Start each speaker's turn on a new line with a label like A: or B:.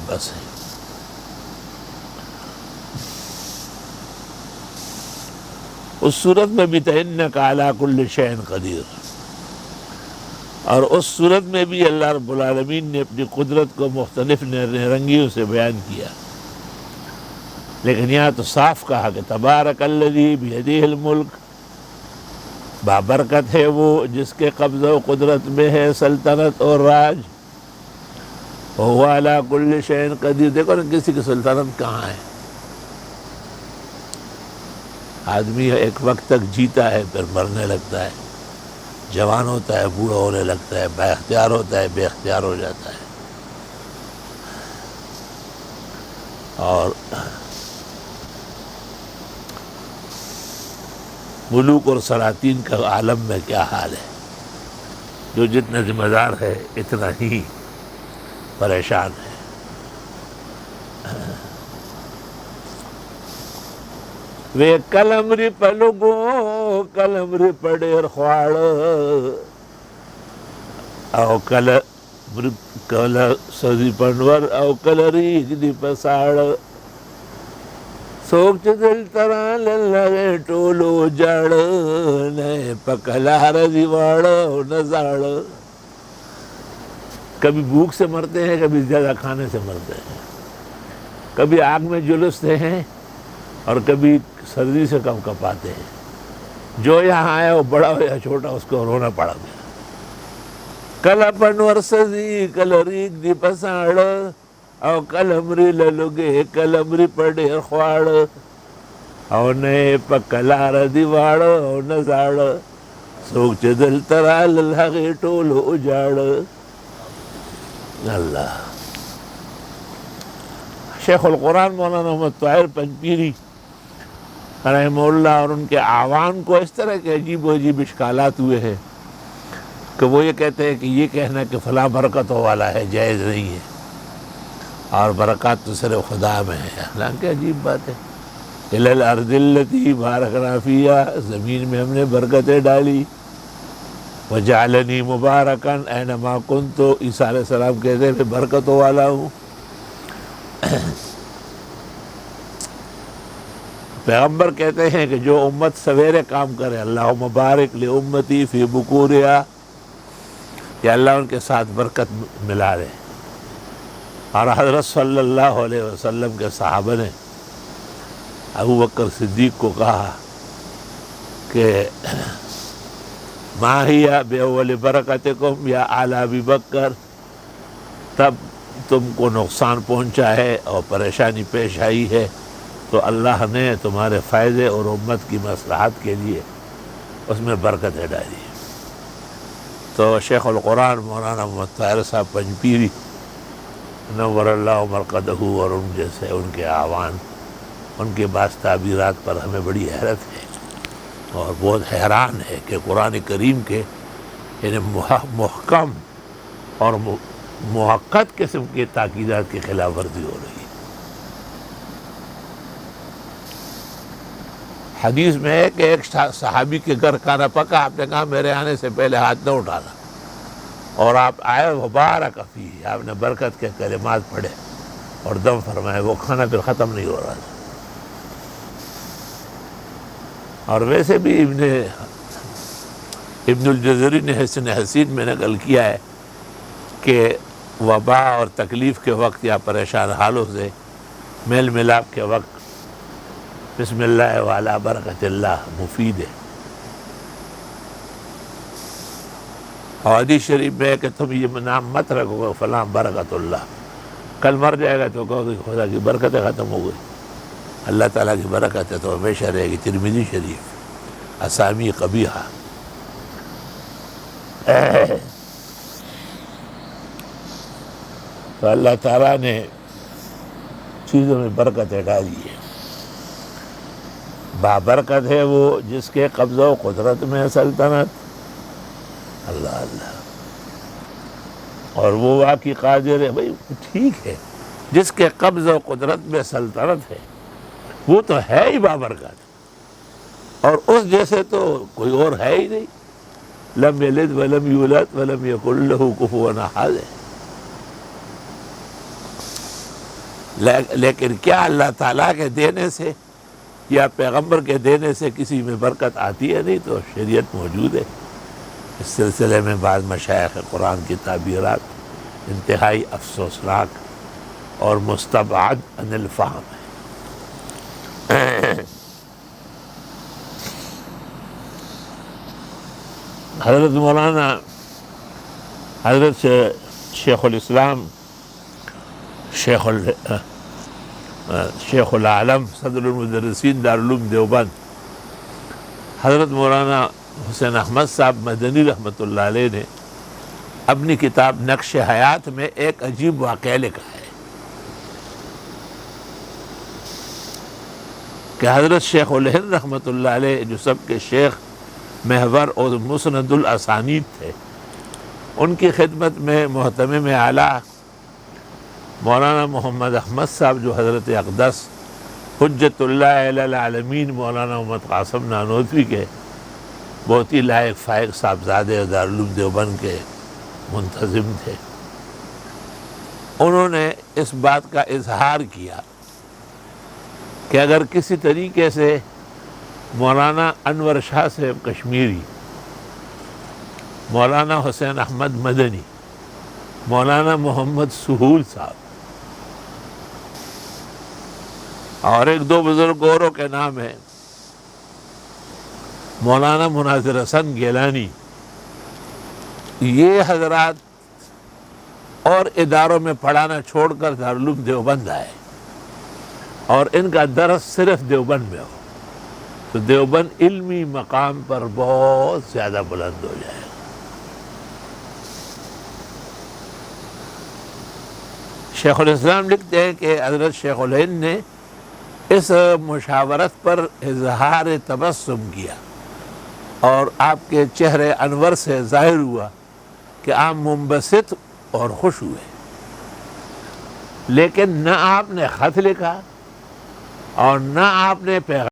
A: بس ہے۔ اس صورت میں بھی تَإِنَّكَ عَلَىٰ كُلِّ شَيْءٍ قدیر، اور اس صورت میں بھی اللہ رب العالمین نے اپنی قدرت کو مختلف رنگیوں سے بیان کیا، لیکن یہاں تو صاف کہا کہ تبارک الذی بیدہ الملک، بابرکت ہے وہ جس کے قبضہ و قدرت میں ہے سلطنت اور راج، وَهُوَ عَلَىٰ كُلِّ شَيْءٍ قدیر۔ دیکھو نا کسی کی سلطنت کہاں ہے، آدمی ایک وقت تک جیتا ہے پھر مرنے لگتا ہے، جوان ہوتا ہے بوڑھا ہونے لگتا ہے، با اختیار ہوتا ہے بے اختیار ہو جاتا ہے، اور ملوک اور سلاطین کا عالم میں کیا حال ہے، جو جتنا ذمہ دار ہے اتنا ہی پریشان ہے۔ وے کلمری پلگو کلمری پڑیر خواڑ او کل سزی پنور او کلری دی پساڑ، سوک دل تران لگے ٹولو جڑ نئے پکلار دیواڑ نزاڑ۔ کبھی بھوک سے مرتے ہیں، کبھی زیادہ کھانے سے مرتے ہیں، کبھی آگ میں جلستے ہیں اور کبھی سردی سے کم کپاتے ہیں۔ جو یہاں آیا وہ بڑا ہو یا چھوٹا اس کو رونا پڑا گیا۔ کلا پنور سزی کل ریگ دی پساڑ او کلمری للگے کلمری پڑیر خواڑ او نئے پکلار دیواڑ او نزاڑ، سوک چ دل ترال لگے ٹولو اجاڑ۔ اللہ شیخ القرآن مولانا محمد طاہر پنجپیری رحمہ اللہ اور ان کے اعوان کو اس طرح کے عجیب و عجیب اشکالات ہوئے ہیں کہ وہ یہ کہتے ہیں کہ یہ کہنا کہ فلاں برکتوں والا ہے جائز نہیں ہے، اور برکات تو صرف خدا میں ہے، حالانکہ عجیب بات ہے۔ اِلَى الْأَرْضِ الَّتِي بَارَكْنَا فِيهَا، زمین میں ہم نے برکتیں ڈالی، وَجَعَلَنِي مُبَارَكًا أَيْنَمَا كُنْتُ، عیسیٰ علیہ السلام کہتے ہیں میں برکتوں والا ہوں۔ پیغمبر کہتے ہیں کہ جو امت سویرے کام کرے اللہم بارک لامتی فی بکورہا، کہ اللہ ان کے ساتھ برکت ملا دے۔ اور حضرت صلی اللہ علیہ وسلم کے صحابہ نے ابو بکر صدیق کو کہا کہ ما ہی باول برکتکم یا آل ابی بکر، تب تم کو نقصان پہنچا ہے اور پریشانی پیش آئی ہے تو اللہ نے تمہارے فائدے اور امت کی مصلحت کے لیے اس میں برکتیں ڈالی۔ تو شیخ القرآن مولانا محمد طاہر صاحب پنجپیری نور اللہ مرقدہ اور ان جیسے ان کے اعوان، ان کے بعض تعبیرات پر ہمیں بڑی حیرت ہے اور بہت حیران ہے کہ قرآن کریم کے یعنی محکم اور محقق قسم کے تاکیدات کی خلاف ورزی ہو رہی ہے۔ حدیث میں ہے کہ ایک صحابی کے گھر کھانا پکا، آپ نے کہا میرے آنے سے پہلے ہاتھ نہ اٹھانا، اور آپ آئے وبارک فیہ، آپ نے برکت کے کلمات پڑھے اور دم فرمائے، وہ کھانا پھر ختم نہیں ہو رہا تھا۔ اور ویسے بھی ابن الجزری نے حسن حسین میں نقل کیا ہے کہ وبا اور تکلیف کے وقت یا پریشان حالوں سے میل ملاپ کے وقت بسم اللہ وعلی برکت اللہ مفید ہے۔ اور حدیث شریف میں ہے کہ تم یہ نام مت رکھو گے فلاں برکت اللہ، کل مر جائے گا تو کہو کہ خدا کی برکتیں ختم ہو گئی، اللہ تعالیٰ کی برکت ہے تو ہمیشہ رہے گی۔ ترمذی شریف اسامی قبیحہ۔ تو اللہ تعالیٰ نے چیزوں میں برکتیں ڈالی ہے۔ بابرکت ہے وہ جس کے قبضہ و قدرت میں سلطنت، اللہ اللہ، اور وہ واقعی قادر ہے۔ بھائی ٹھیک ہے، جس کے قبضہ و قدرت میں سلطنت ہے وہ تو ہے ہی بابرکت، اور اس جیسے تو کوئی اور ہے ہی نہیں۔ لم یلد ولم یولد ولم یکن لہ کفوا احد۔ لیکن کیا اللہ تعالیٰ کے دینے سے یا پیغمبر کے دینے سے کسی میں برکت آتی ہے؟ نہیں، تو شریعت موجود ہے۔ اس سلسلے میں بعض مشائخ قرآن کی تعبیرات انتہائی افسوسناک اور مستبعد عن الفہم ہے۔ حضرت مولانا حضرت شیخ الاسلام شیخ العالم صدر المدرسین دارالعلوم دیوبند حضرت مولانا حسین احمد صاحب مدنی رحمۃ اللہ علیہ نے اپنی کتاب نقش حیات میں ایک عجیب واقعہ لکھا ہے کہ حضرت شیخ الہند رحمۃ اللہ علیہ جو سب کے شیخ محور اور مسند الاسانید تھے، ان کی خدمت میں محتمم اعلیٰ مولانا محمد احمد صاحب جو حضرت اقدس حجت اللہ علی العالمین مولانا محمد قاسم نانوتوی کے بہت ہی لائق فائق صاحبزادے دارالعلوم دیوبند کے منتظم تھے، انہوں نے اس بات کا اظہار کیا کہ اگر کسی طریقے سے مولانا انور شاہ صاحب کشمیری، مولانا حسین احمد مدنی، مولانا محمد سہول صاحب اور ایک دو بزرگ اوروں کے نام ہیں، مولانا مناظر حسن گیلانی، یہ حضرات اور اداروں میں پڑھانا چھوڑ کر دارالعلوم دیوبند آئے اور ان کا درس صرف دیوبند میں ہو تو دیوبند علمی مقام پر بہت زیادہ بلند ہو جائے گا۔ شیخ الاسلام لکھتے ہیں کہ حضرت شیخ الہند نے اس مشاورت پر اظہار تبسم کیا اور آپ کے چہرے انور سے ظاہر ہوا کہ آپ منبسط اور خوش ہوئے، لیکن نہ آپ نے خط لکھا اور نہ آپ نے پیغام